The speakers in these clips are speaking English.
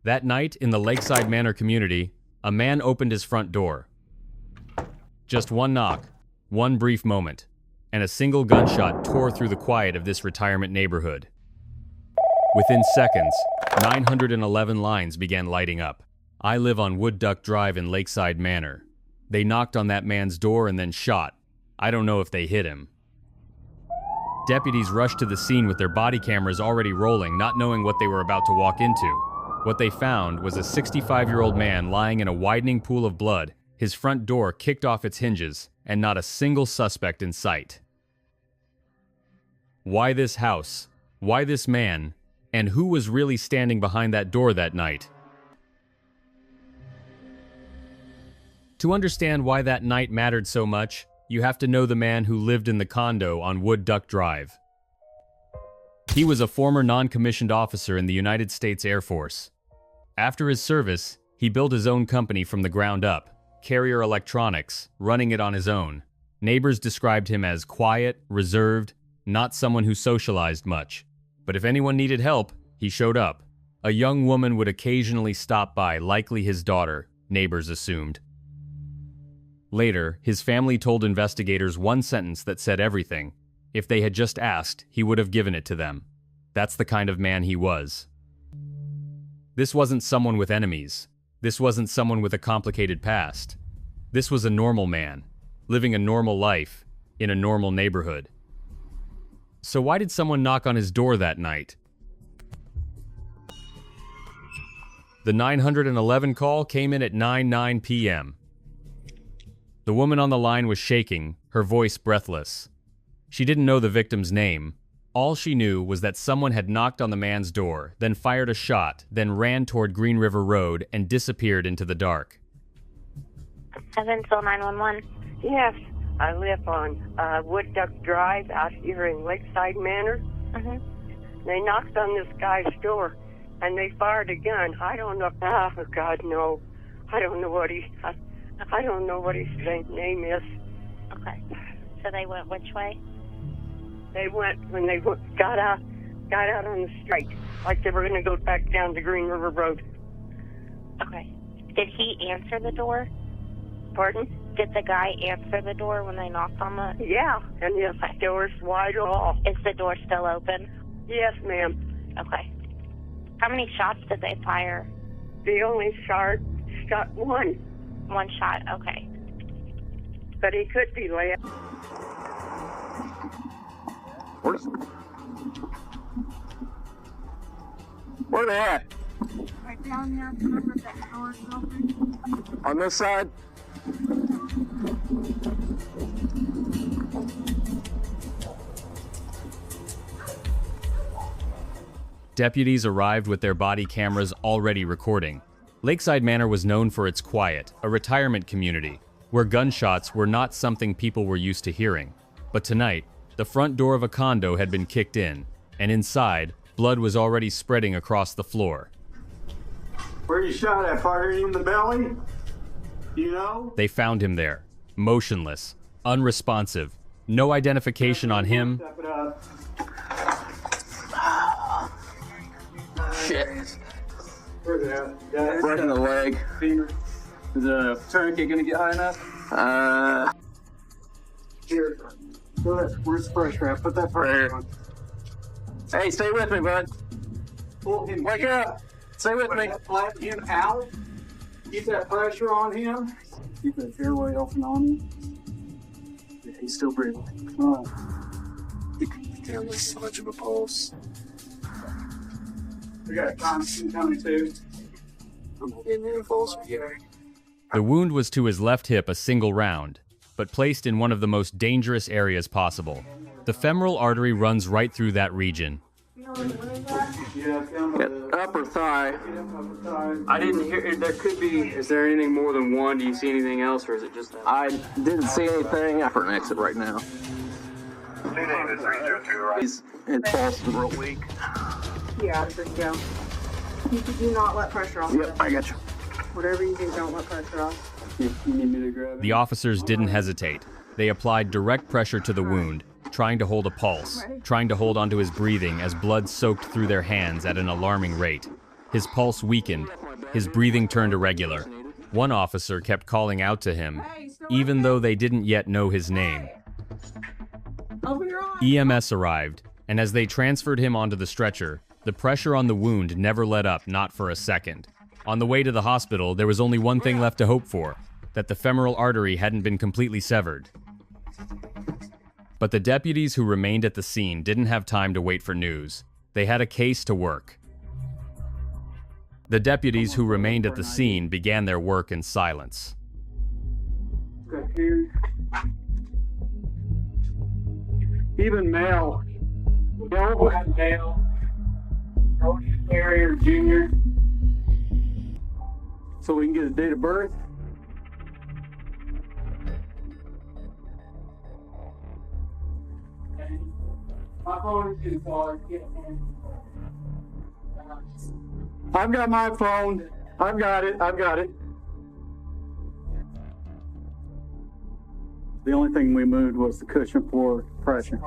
That night, in the Lakeside Manor community, a man opened his front door. Just one knock, one brief moment, and a single gunshot tore through the quiet of this retirement neighborhood. Within seconds, 911 lines began lighting up. I live on Wood Duck Drive in Lakeside Manor. They knocked on that man's door and then shot. I don't know if they hit him. Deputies rushed to the scene with their body cameras already rolling, not knowing what they were about to walk into. What they found was a 65-year-old man lying in a widening pool of blood, his front door kicked off its hinges, and not a single suspect in sight. Why this house? Why this man? And who was really standing behind that door that night? To understand why that night mattered so much, you have to know the man who lived in the condo on Wood Duck Drive. He was a former non-commissioned officer in the United States Air Force. After his service, he built his own company from the ground up, Carrier Electronics, running it on his own. Neighbors described him as quiet, reserved, not someone who socialized much. But if anyone needed help, he showed up. A young woman would occasionally stop by, likely his daughter, neighbors assumed. Later, his family told investigators one sentence that said everything. If they had just asked, he would have given it to them. That's the kind of man he was. This wasn't someone with enemies. This wasn't someone with a complicated past. This was a normal man, living a normal life, in a normal neighborhood. So why did someone knock on his door that night? The 911 call came in at 9:09 p.m. The woman on the line was shaking, her voice breathless. She didn't know the victim's name. All she knew was that someone had knocked on the man's door, then fired a shot, then ran toward Green River Road and disappeared into the dark. Evansville 911. Yes, I live on Wood Duck Drive out here in Lakeside Manor. They knocked on this guy's door, and they fired a gun. I don't know. Oh, God, no. I don't know what I don't know what his name is. Okay. So they went which way? They went when they got out on the street, like they were going to go back down to Green River Road. Okay. Did he answer the door? Pardon? Did the guy answer the door when they knocked on the... Yeah, and the door's wide off. Is the door still open? Yes, ma'am. Okay. How many shots did they fire? They only shot one. One shot, okay. But he could be late. Where they at? Right down there, remember that door's open? On this side? Deputies arrived with their body cameras already recording. Lakeside Manor was known for its quiet, a retirement community, where gunshots were not something people were used to hearing. But tonight, the front door of a condo had been kicked in, and inside, blood was already spreading across the floor. Where you shot at, partner? In the belly? You know? They found him there, motionless, unresponsive, no identification on him. Step it up. Shit. Where's it at? Right in the leg. Femur. Is the tourniquet gonna get high enough? Here. Where's the pressure at? Put that pressure on. Hey, stay with me, bud. Pull him. Wake up. Stay with me. Flatten him out. Keep that pressure on him. Keep that airway open on him. Yeah, he's still breathing. Oh. You can't lose so much of a pulse. We got a constant coming too. I'm not getting any pulse here. The wound was to his left hip a single round, but placed in one of the most dangerous areas possible. The femoral artery runs right through that region. Yeah, down the Upper thigh. upper thigh. I didn't hear. There could be. Is there anything more than one? Do you see anything else, or is it just that? I didn't see anything. I'm for an exit right now. His pulse is real weak. Yeah, there you go. You do not let pressure off. Yep, I got you. Whatever you do, don't let pressure off. You need me to grab it? The officers didn't hesitate. They applied direct pressure to the wound, trying to hold a pulse, trying to hold onto his breathing as blood soaked through their hands at an alarming rate. His pulse weakened. His breathing turned irregular. One officer kept calling out to him, even though they didn't yet know his name. EMS arrived, and as they transferred him onto the stretcher, the pressure on the wound never let up, not for a second. On the way to the hospital, there was only one thing left to hope for, that the femoral artery hadn't been completely severed. But the deputies who remained at the scene didn't have time to wait for news. They had a case to work. The deputies who remained at the scene began their work in silence. Even male. No male. Carrier Junior. So we can get a date of birth. My phone is too far. I've got my phone. I've got it. The only thing we moved was the cushion for pressure.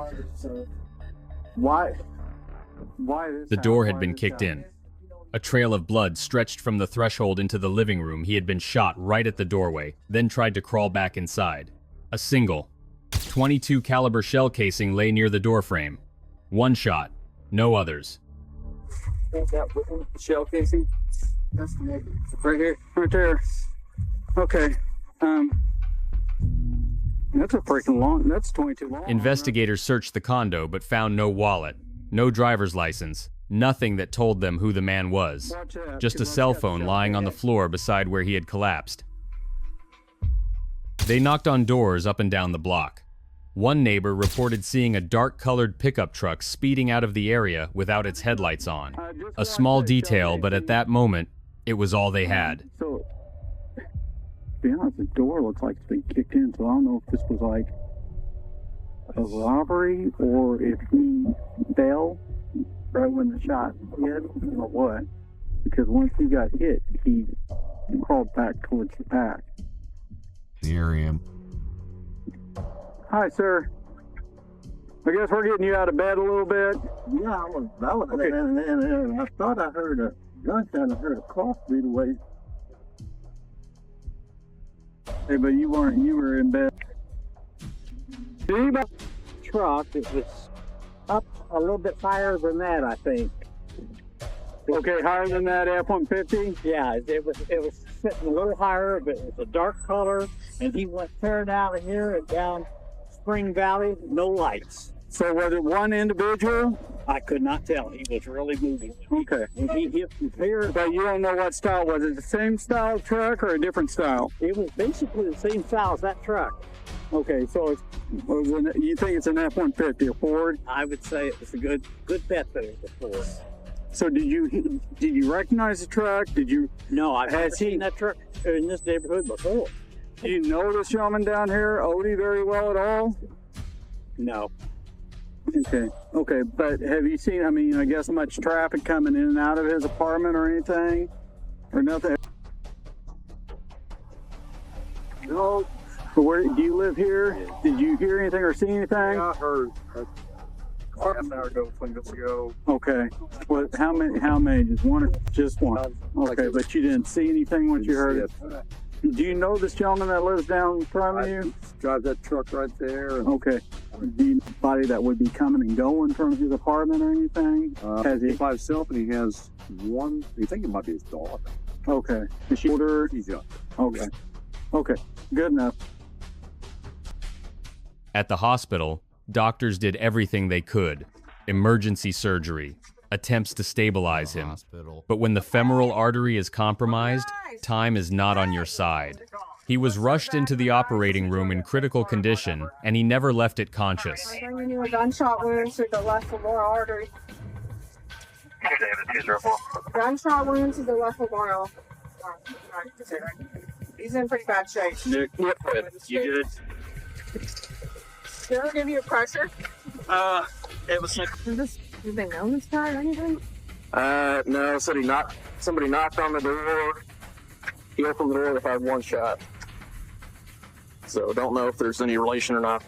Why this? The door had been kicked in. A trail of blood stretched from the threshold into the living room. He had been shot right at the doorway, then tried to crawl back inside. A single .22 caliber shell casing lay near the doorframe. One shot, no others. Shell casing? That's right here. Right there. Okay. That's a freaking long, that's 22 long. Investigators searched the condo but found no wallet, no driver's license, nothing that told them who the man was. Just a cell phone lying on the floor beside where he had collapsed. They knocked on doors up and down the block. One neighbor reported seeing a dark-colored pickup truck speeding out of the area without its headlights on. A small detail, but at that moment, it was all they had. So, to be honest, the door looks like it's been kicked in, so I don't know if this was like a robbery or if he fell right when the shot hit or what. Because once he got hit, he crawled back towards the back. Here I am. Hi, sir. I guess we're getting you out of bed a little bit. Yeah, I was okay. I thought I heard a gunshot. I heard a cough through the way. Hey, but you weren't. You were in bed. Did anybody? Truck, it was up a little bit higher than that, I think. Okay, higher than that F-150? Yeah, it was sitting a little higher, but it was a dark color, and he went tearing out of here and down Spring Valley, no lights. So was it one individual? I could not tell. He was really moving. Okay. And he hit here. But you don't know what style. Was it the same style truck or a different style? It was basically the same style as that truck. Okay, so you think it's an F-150, a Ford? I would say it was a good bet that it was a Ford. So did you recognize the truck? Did you? No, I've never seen that truck in this neighborhood before. Do you know this gentleman down here, Odie, very well at all? No. Okay, but have you seen, I mean, I guess much traffic coming in and out of his apartment or anything? Or nothing? No. Where do you live here? Did you hear anything or see anything? Yeah, I heard half an hour ago, 20 minutes ago. Okay. What? How many? Just one or just one? Okay, but you didn't see anything once you heard it? Do you know this gentleman that lives down in front of you? Drive that truck right there. Okay. Do you know anybody that would be coming and going from his apartment or anything? Has he by himself, and he has one. You think it might be his daughter? Okay. Is she older? He's young. Okay. Okay. Good enough. At the hospital, doctors did everything they could. Emergency surgery, attempts to stabilize him. But when the femoral artery is compromised, time is not on your side. He was rushed into the operating room in critical condition, and he never left it conscious. I'm bringing you a gunshot wound to the left femoral artery. Gunshot wound to the left femoral. He's in pretty bad shape. Yep, you good? Did they give you a pressure? It was like... Did they know this guy or anything? No, somebody knocked on the door. He opened the door with had one shot. So don't know if there's any relation or not.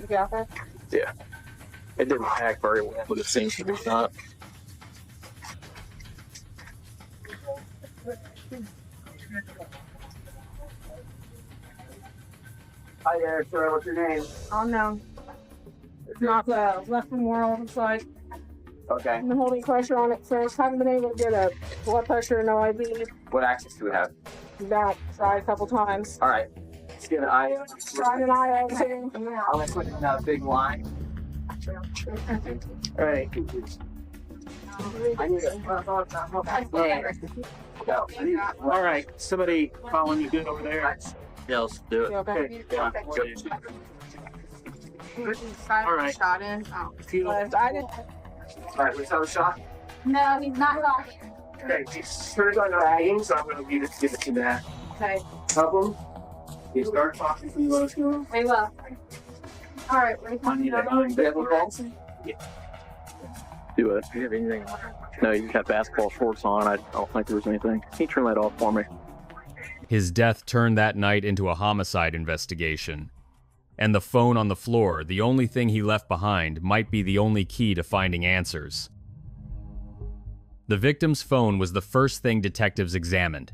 You got that? Yeah. It didn't pack very well, but it seems to be not. Hi there, sir. What's your name? Oh no. It's not left femoral on the side. Okay. I've been holding pressure on it first. Haven't been able to get a blood pressure, no IV. What access do we have? Back, tried a couple times. All right. Let's get an eye. Tried an eye too. I'm gonna put in a big line. All right. I need it. All right. Somebody following you good over there? Yeah, let's do it. Okay. Yeah. All right. Shot in. Oh. I didn't. All right. Let's have a shot. No, he's not shot. Okay. He's turned on dragging, so I'm gonna give it to that. Okay. Help him. You start talking from the low school. We will. All right. I need a Do it. Do you have anything? No, you have basketball shorts on. I don't think there was anything. Can you turn that off for me? His death turned that night into a homicide investigation. And the phone on the floor, the only thing he left behind, might be the only key to finding answers. The victim's phone was the first thing detectives examined.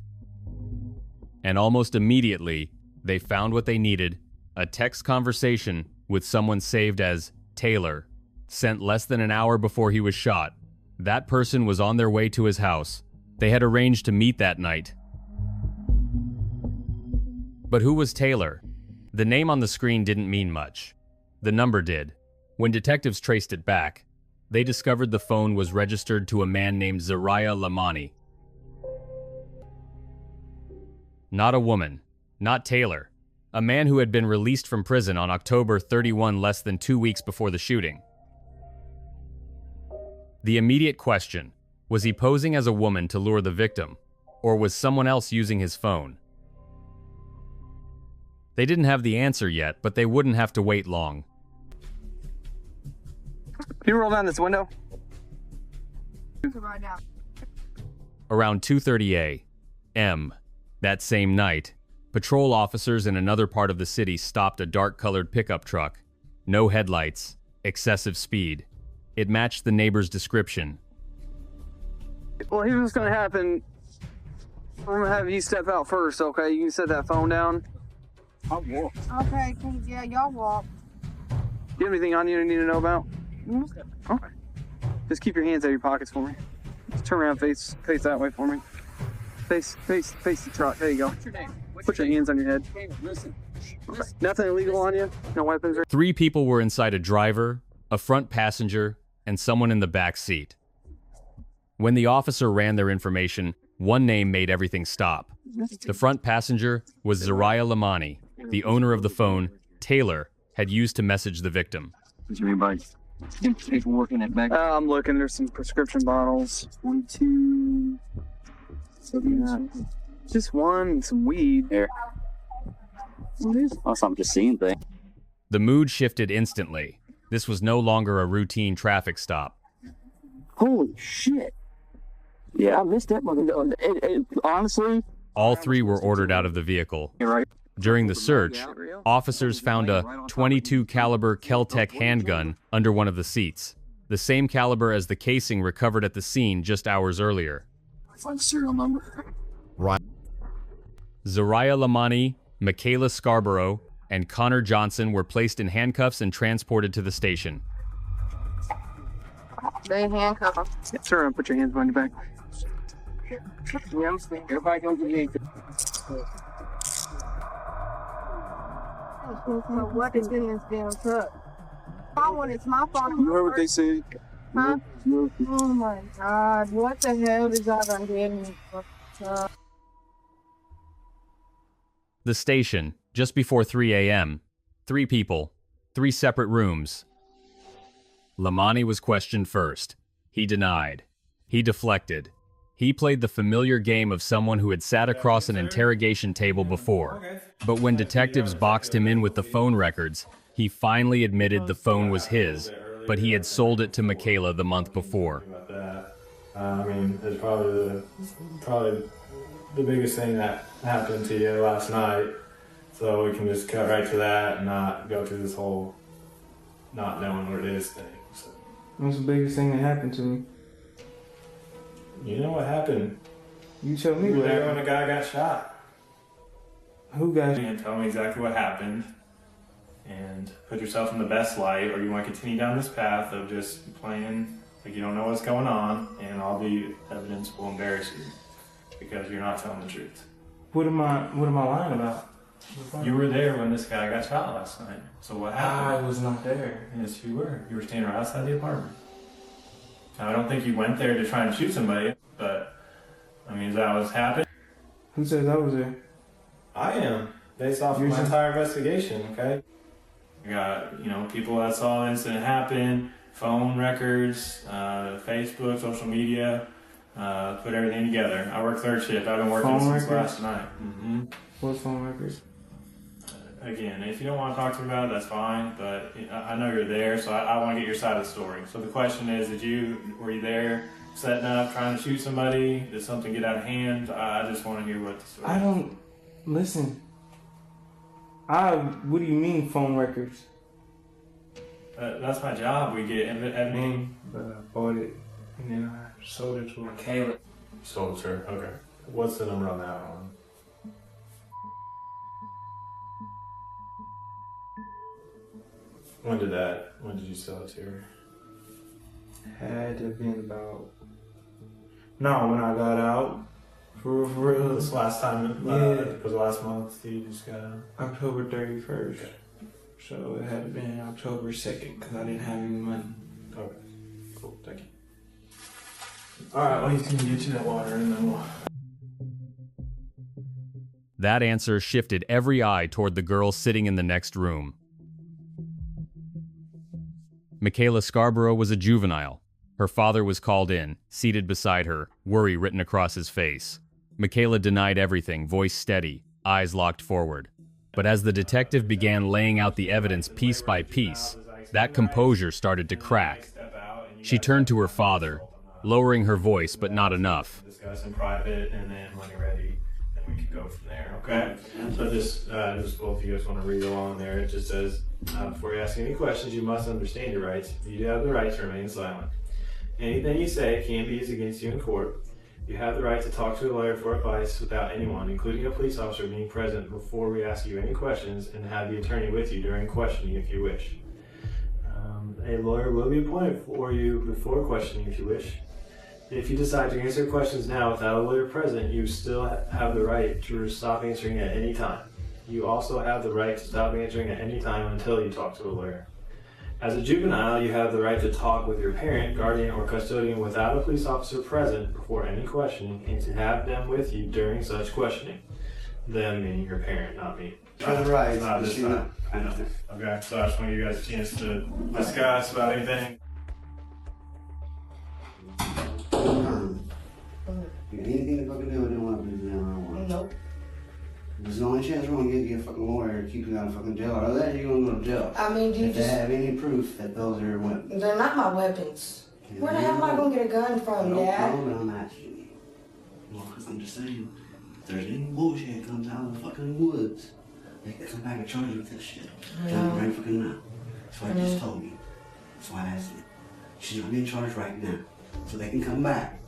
And almost immediately, they found what they needed: a text conversation with someone saved as Taylor, sent less than an hour before he was shot. That person was on their way to his house. They had arranged to meet that night. But who was Taylor? The name on the screen didn't mean much. The number did. When detectives traced it back, they discovered the phone was registered to a man named Zariah Lamani. Not a woman, not Taylor, a man who had been released from prison on October 31, less than 2 weeks before the shooting. The immediate question, was he posing as a woman to lure the victim, or was someone else using his phone? They didn't have the answer yet, but they wouldn't have to wait long. Can you roll down this window? Right now. Around 2:30 a.m. that same night, patrol officers in another part of the city stopped a dark-colored pickup truck. No headlights, excessive speed. It matched the neighbor's description. Well, here's what's going to happen. I'm going to have you step out first, okay? You can set that phone down. I'll walk. Okay, yeah, y'all walk. Do you have anything on you need to know about? Okay. Just keep your hands out of your pockets for me. Just turn around, face that way for me. Face the truck. There you go. What's your name? Put your hands on your head. Listen. Okay. Nothing illegal on you? No weapons or... 3 people were inside: a driver, a front passenger, and someone in the back seat. When the officer ran their information, one name made everything stop. The front passenger was Zariah Lamani, the owner of the phone Taylor had used to message the victim. Is there anybody? Paperwork in that bag? I'm looking. There's some prescription bottles. 1, 2... Just one and some weed. There. Unless I'm just seeing things. The mood shifted instantly. This was no longer a routine traffic stop. Holy shit. Yeah, I missed that one. Honestly. All 3 were ordered out of the vehicle. You're right. During the search, officers found a .22 caliber Kel-Tec handgun under one of the seats, the same caliber as the casing recovered at the scene just hours earlier. Find serial number. Zariah Lamani, Michaela Scarborough, and Connor Johnson were placed in handcuffs and transported to the station. They handcuff him. Yeah, turn around, put your hands behind your back. Yeah, I'm saying. Everybody goes to me. So what is in this damn truck? My one is my phone. You heard what they said? Huh? Oh my God! What the hell is that on me? The station, just before 3 a.m. 3 people, 3 separate rooms. Lamani was questioned first. He denied. He deflected. He played the familiar game of someone who had sat across an interrogation table before. But when detectives boxed him in with the phone records, he finally admitted the phone was his, but he had sold it to Michaela the month before. I mean, it's probably the biggest thing that happened to you last night. So we can just cut right to that and not go through this whole not knowing what it is thing. So. What's the biggest thing that happened to me? You know what happened? You tell me You were what there happened. when a guy got shot. Who got shot? And tell me exactly what happened. And put yourself in the best light, or you want to continue down this path of just playing like you don't know what's going on, and all the evidence will embarrass you because you're not telling the truth. What am I lying about? You were there when this guy got shot last night. So what happened? I was not there. Yes, you were. You were standing right outside the apartment. Now, I don't think you went there to try and shoot somebody, but I mean, is that what's happened? Who says I was there? I am, based off of my entire investigation, okay? You got, people that saw the incident happen, phone records, Facebook, social media, put everything together. I work third shift. I've been working since last night. Mm-hmm. What phone records? Again, if you don't want to talk to me about it, that's fine, but I know you're there, so I want to get your side of the story. So the question is, were you there setting up, trying to shoot somebody? Did something get out of hand? I just want to hear what the story is. I don't, listen. What do you mean phone records? That's my job. We get everything. But I bought it and then I sold it to Michaela. Sold it to her. Okay. What's the number on that one? When did you sell it to her? Had to have been about, no, when I got out. For real. This last time, it was last month you just got out? October 31st. Okay. So it had to been October 2nd because I didn't have any money. Okay. Cool. Thank you. Alright, well, he's going to get you that water and then we'll... That answer shifted every eye toward the girl sitting in the next room. Michaela Scarborough was a juvenile. Her father was called in, seated beside her, worry written across his face. Michaela denied everything, voice steady, eyes locked forward. But as the detective began laying out the evidence piece by piece, that composure started to crack. She turned to her father, lowering her voice, but not enough. Discuss in private, and then when you're ready, then we can go from there, okay? So just both of you guys want to read along there. It just says, before you ask any questions, you must understand your rights. You do have the right to remain silent. Anything you say can be used against you in court. You have the right to talk to a lawyer for advice without anyone, including a police officer, being present before we ask you any questions, and have the attorney with you during questioning if you wish. A lawyer will be appointed for you before questioning if you wish. If you decide to answer questions now without a lawyer present, you still have the right to stop answering at any time. You also have the right to stop answering at any time until you talk to a lawyer. As a juvenile, you have the right to talk with your parent, guardian, or custodian without a police officer present before any questioning, and to have them with you during such questioning. Them meaning your parent, not me. That's right. Not this time. Okay, so I just want to give you guys a chance to discuss about anything. You got anything to fucking do with them weapons now? I don't want. Nope. There's the only chance we're gonna get you a fucking lawyer to keep you out of fucking jail. Other than that, you're gonna go to jail. I mean, do you if they have any proof that those are your weapons. They're not my weapons. Where the hell am I gonna get a gun from, Dad? I'm asking you. Well, because I'm just saying, if there's any bullshit that comes out of the fucking woods, they can come back and charge you with this shit. Tell me right fucking now. That's what I just told you. That's why I asked you. She's not being charged right now. So they can come back.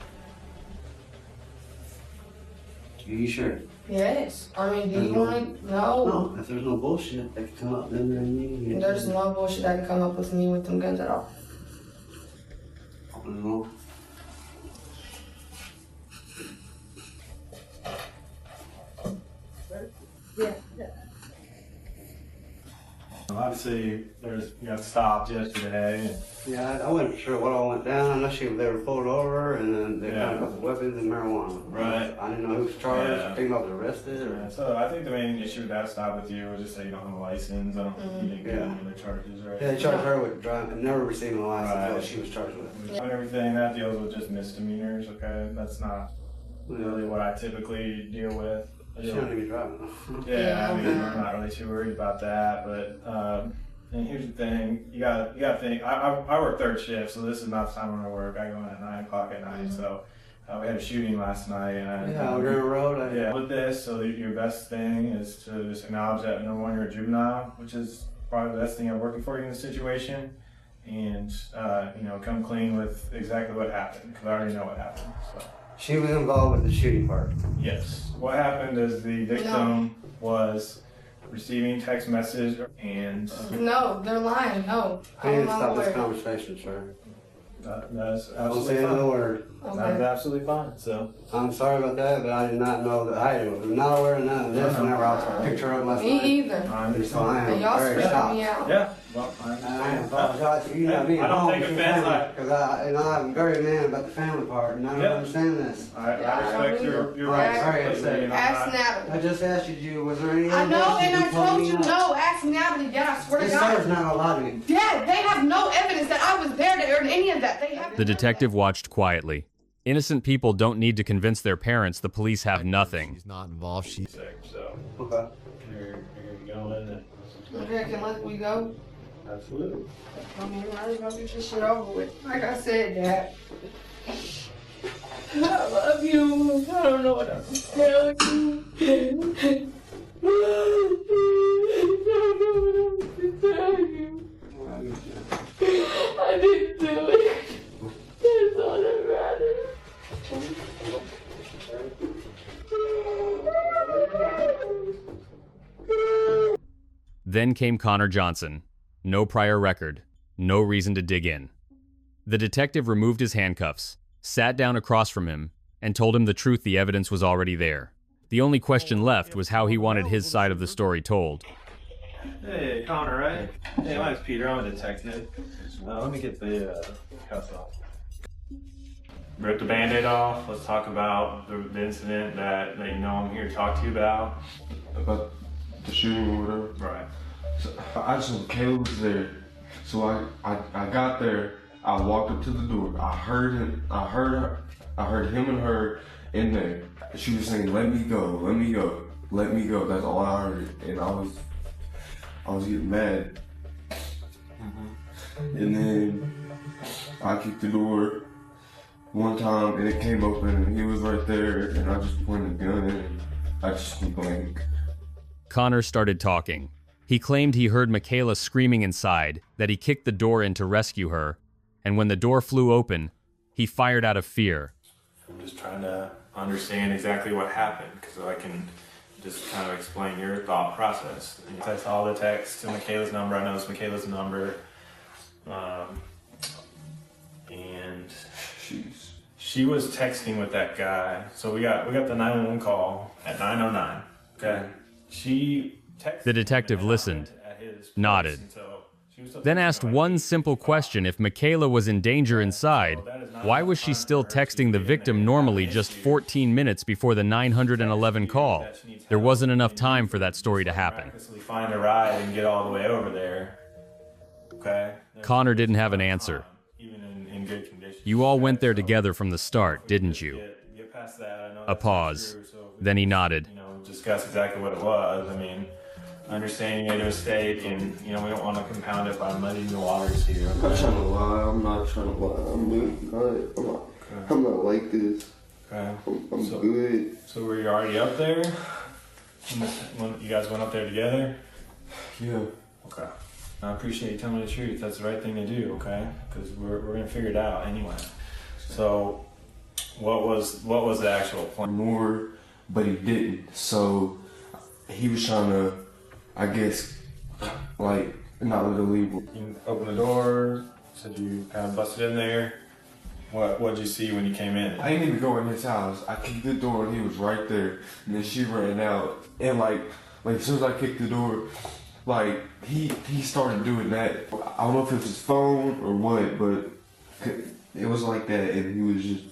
Are you sure? Yes. I mean, do you want to? No. No, if there's no bullshit that can come up, then There's no bullshit that can come up with me with them guns at all. Open the door. Yeah. Obviously, you got stopped yesterday. Yeah, I wasn't sure what all went down. I know they were pulled over and then they found a couple weapons and marijuana. Right. I didn't know who was charged. I think I was arrested. Or... Yeah, so I think the main issue with that stop with you was just that you don't have a license. I don't think you didn't get any other charges, right? Yeah, they charged her with driving and never receiving a license. That's what she was charged with. And everything that deals with just misdemeanors, okay? That's not really what I typically deal with. She don't even be driving. Yeah, I mean, I'm not really too worried about that, but and here's the thing, you gotta think. I work third shift, so this is not the time when I work. I go in at 9 o'clock at night, so we had a shooting last night, and on River Road. With this, so your best thing is to just acknowledge that number one, you're a juvenile, which is probably the best thing I'm working for you in this situation, and you know, come clean with exactly what happened, because I already know what happened. So. She was involved with the shooting part. Yes. What happened is the victim was receiving text message and... No, they're lying. No. I need to stop this conversation, sir. That's Don't absolutely say fine. another word. That's absolutely fine, so... I'm sorry about that, but I did not know that. I was not aware of none of this whenever I picked her up last night. Me either. So I am Y'all very stressing shocked. me out. Yeah, well, I apologize for you not being I don't home take with your offense, family, because I'm very mad about the family part, and I don't understand this. I respect your rights. Ask Natalie. I just asked you, was there any I know, and I told you no. no. Ask Natalie. Dad, I swear to This God. sir's not gonna lie to me. Dad, they have no evidence that I was there to earn any of that. They have. The detective watched quietly. Innocent people don't need to convince their parents the police have nothing. She's not involved. She's sick, so Okay. you're going. Okay, can we go? Absolutely. I mean, I just want to get this shit over with. Like I said, Dad. I love you. I don't know what else to tell you. I don't know what else to tell you. I didn't do it. That's all that matters. Then came Connor Johnson. No prior record. No reason to dig in. The detective removed his handcuffs, sat down across from him, and told him the truth the evidence was already there. The only question left was how he wanted his side of the story told. Hey, Connor, right? Hey, my name's Peter. I'm a detective. Let me get the cuffs off. Rip the Band-Aid off. Let's talk about the incident that you know I'm here to talk to you about. About the shooting or whatever? Right. So I just knew Caleb was there. So I got there. I walked up to the door. I heard him. I heard him and her in there. She was saying, "Let me go. Let me go. Let me go." That's all I heard. And I was getting mad. And then I kicked the door one time and it came open and he was right there and I just pointed the gun and I just went blank. Connor started talking. He claimed he heard Michaela screaming inside, that he kicked the door in to rescue her, and when the door flew open, he fired out of fear. I'm just trying to understand exactly what happened, because I can just kind of explain your thought process. I saw the text to Michaela's number. I know it's Michaela's number. And she was texting with that guy. So we got the 911 call at 9:09. Okay. The detective listened, nodded, then asked one simple question. If Michaela was in danger inside, why was she still texting the victim normally just 14 minutes before the 911 call? There wasn't enough time for that story to happen. Find a ride and get all the way over there. Okay. Connor didn't have an answer. You all went there together from the start, didn't you? A pause. Then he nodded. Discuss exactly what it was. I mean, understanding you made a mistake, and we don't want to compound it by muddying the waters here. I'm not trying to lie. I'm not trying to lie. I'm not like this. Okay. I'm good. So were you already up there? When you guys went up there together? Yeah. Okay. I appreciate you telling me the truth. That's the right thing to do. Okay, because we're gonna figure it out anyway. So, what was the actual plan? More, but he didn't. So he was trying to, I guess, like not let it leave. You opened the door. Said you kind of busted in there. What did you see when you came in? I didn't even go in his house. I kicked the door and he was right there. And then she ran out. And like as soon as I kicked the door, like he started doing that. I don't know if it was his phone or what, but it was like that. And he was just,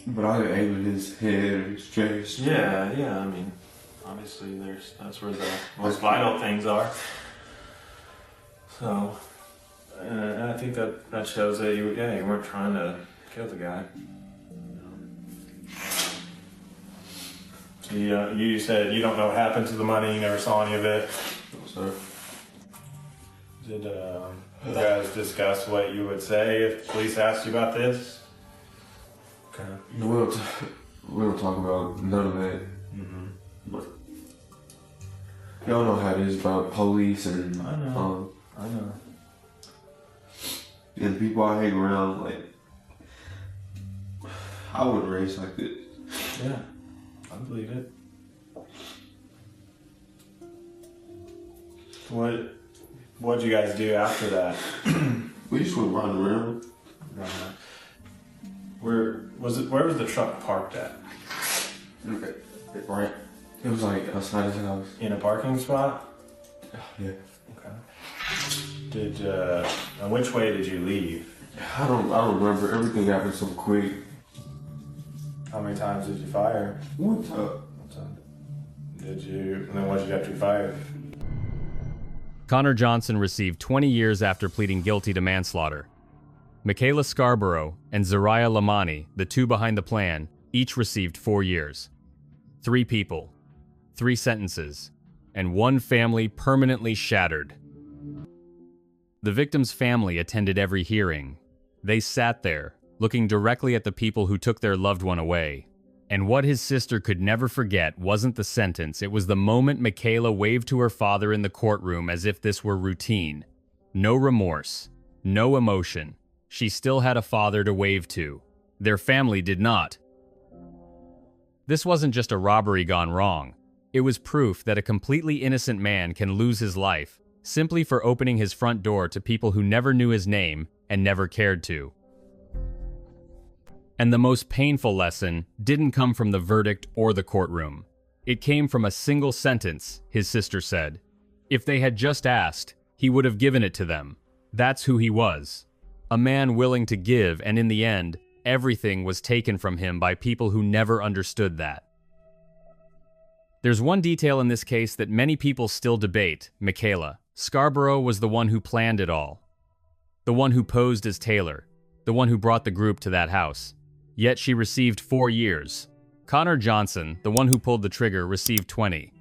but I didn't aim at his head or his chest. Yeah. I mean, obviously that's where the most vital things are. So. And I think that shows that you weren't trying to kill the guy. So you said you don't know what happened to the money, you never saw any of it. So did you guys discuss what you would say if the police asked you about this? Okay. We don't talk about none of that. Mm-hmm. But y'all know how it is about police and I know. and the people I hang around. Like, I wouldn't race like this. Yeah, I believe it. What'd you guys do after that? We just went riding around. Where was the truck parked at? Okay, right. It was like outside his house. In a parking spot? Yeah. Okay. And which way did you leave? I don't remember. Everything happened so quick. How many times did you fire? One time. And then what did you have to fire? Connor Johnson received 20 years after pleading guilty to manslaughter. Michaela Scarborough and Zariah Lamani, the two behind the plan, each received 4 years. 3 people, 3 sentences, and 1 family permanently shattered. The victim's family attended every hearing. They sat there, looking directly at the people who took their loved one away. And what his sister could never forget wasn't the sentence, it was the moment Michaela waved to her father in the courtroom as if this were routine. No remorse, no emotion. She still had a father to wave to. Their family did not. This wasn't just a robbery gone wrong. It was proof that a completely innocent man can lose his life simply for opening his front door to people who never knew his name and never cared to. And the most painful lesson didn't come from the verdict or the courtroom. It came from a single sentence, his sister said. If they had just asked, he would have given it to them. That's who he was. A man willing to give, and in the end, everything was taken from him by people who never understood that. There's one detail in this case that many people still debate, Michaela. Scarborough was the one who planned it all. The one who posed as Taylor. The one who brought the group to that house. Yet she received 4 years. Connor Johnson, the one who pulled the trigger, received 20.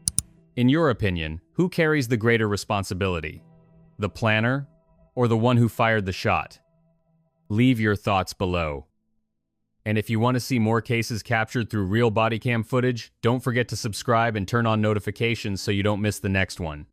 In your opinion, who carries the greater responsibility? The planner or the one who fired the shot? Leave your thoughts below. And if you want to see more cases captured through real body cam footage, don't forget to subscribe and turn on notifications so you don't miss the next one.